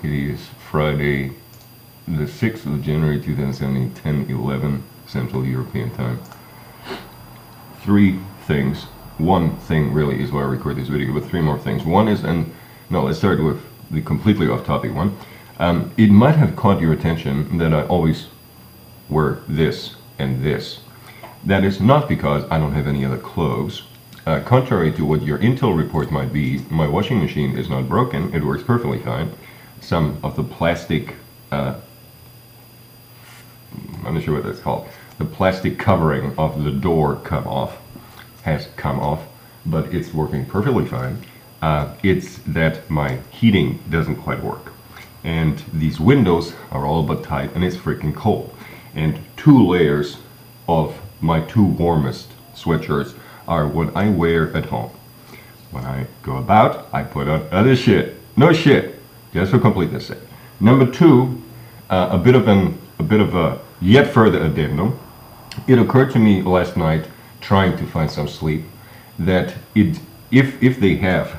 It is Friday, the 6th of January 2017, 10:11 Central European Time. Three things. One thing really is why I record this video, but three more things. One is, let's start with the completely off-topic one. It might have caught your attention that I always wear this and this. That is not because I don't have any other clothes. Contrary to what your intel report might be, my washing machine is not broken. It works perfectly fine. Some of the plastic, I'm not sure what that's called, the plastic covering of the door has come off, but it's working perfectly fine. It's that my heating doesn't quite work. And these windows are all but tight, and it's freaking cold. And 2 layers of my 2 warmest sweatshirts are what I wear at home. When I go about, I put on other shit. No shit, just for completeness sake. Number 2, a bit of a yet further addendum. It occurred to me last night, trying to find some sleep, that if they have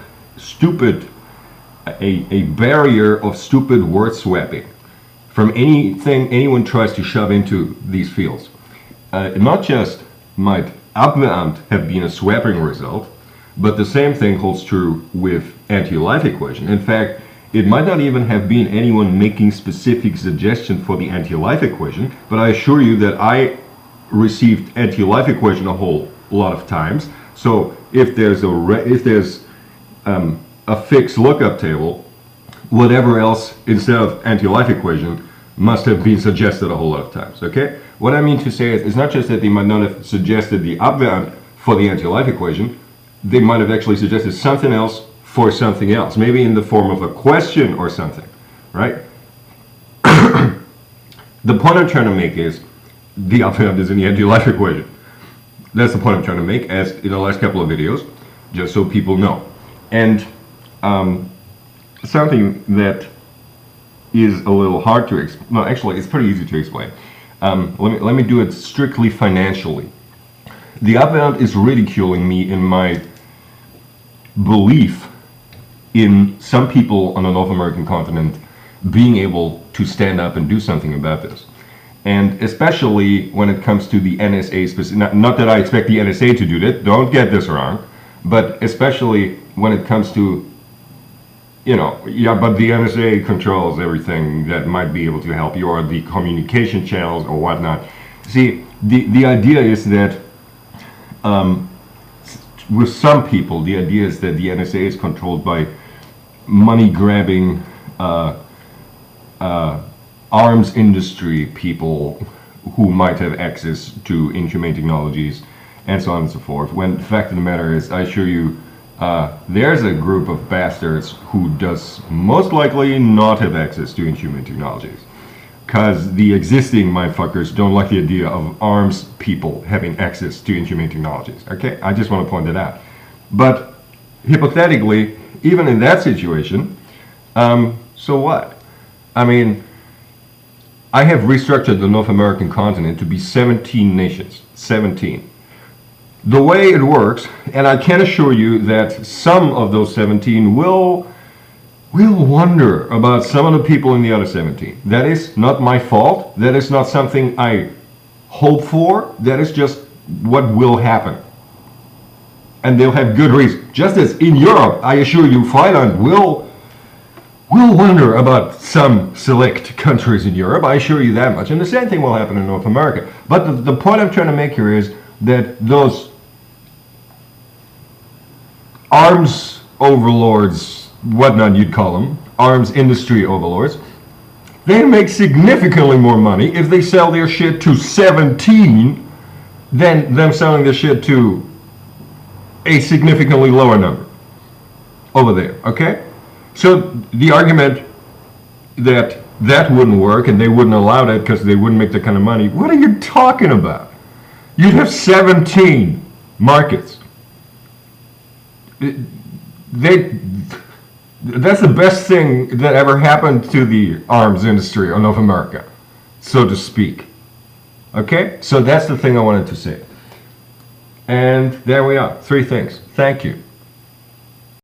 a barrier of stupid word swapping from anything anyone tries to shove into these fields, not just might Abwehramt have been a swapping result, but the same thing holds true with anti-life equation. In fact, it might not even have been anyone making specific suggestion for the anti-life equation, but I assure you that I received anti-life equation a whole lot of times. So if there's a fixed lookup table, whatever else instead of anti-life equation must have been suggested a whole lot of times, okay? What I mean to say is, it's not just that they might not have suggested the Abwehramt for the anti-life equation, they might have actually suggested something else for something else, maybe in the form of a question or something, right? The point I'm trying to make is, the Abwehramt is in the anti-life equation. That's the point I'm trying to make, as in the last couple of videos, just so people know. And something that is a little hard to explain. No, actually, it's pretty easy to explain. Let me do it strictly financially. The Abwehramt is ridiculing me in my belief in some people on the North American continent being able to stand up and do something about this. And especially when it comes to the NSA, not that I expect the NSA to do that, don't get this wrong, but especially when it comes to, but the NSA controls everything that might be able to help you, or the communication channels or whatnot. See, the idea is that with some people, the idea is that the NSA is controlled by money-grabbing arms industry people who might have access to inhumane technologies and so on and so forth, when the fact of the matter is, I assure you, there's a group of bastards who does most likely not have access to inhumane technologies, because the existing mindfuckers don't like the idea of arms people having access to inhumane technologies. Okay, I just want to point that out. But hypothetically, even in that situation, so what? I mean, I have restructured the North American continent to be 17 nations. 17. The way it works, and I can assure you that some of those 17 will wonder about some of the people in the other 17. That is not my fault. That is not something I hope for. That is just what will happen. And they'll have good reason. Just as in Europe, I assure you, Freiland will wonder about some select countries in Europe. I assure you that much. And the same thing will happen in North America. But the point I'm trying to make here is that those arms overlords, whatnot you'd call them, arms industry overlords, they make significantly more money if they sell their shit to 17 than them selling their shit to a significantly lower number over there, okay? So the argument that that wouldn't work and they wouldn't allow that because they wouldn't make that kind of money, what are you talking about? You'd have 17 markets. That's the best thing that ever happened to the arms industry of North America, so to speak. Okay? So that's the thing I wanted to say. And there we are. 3 things. Thank you.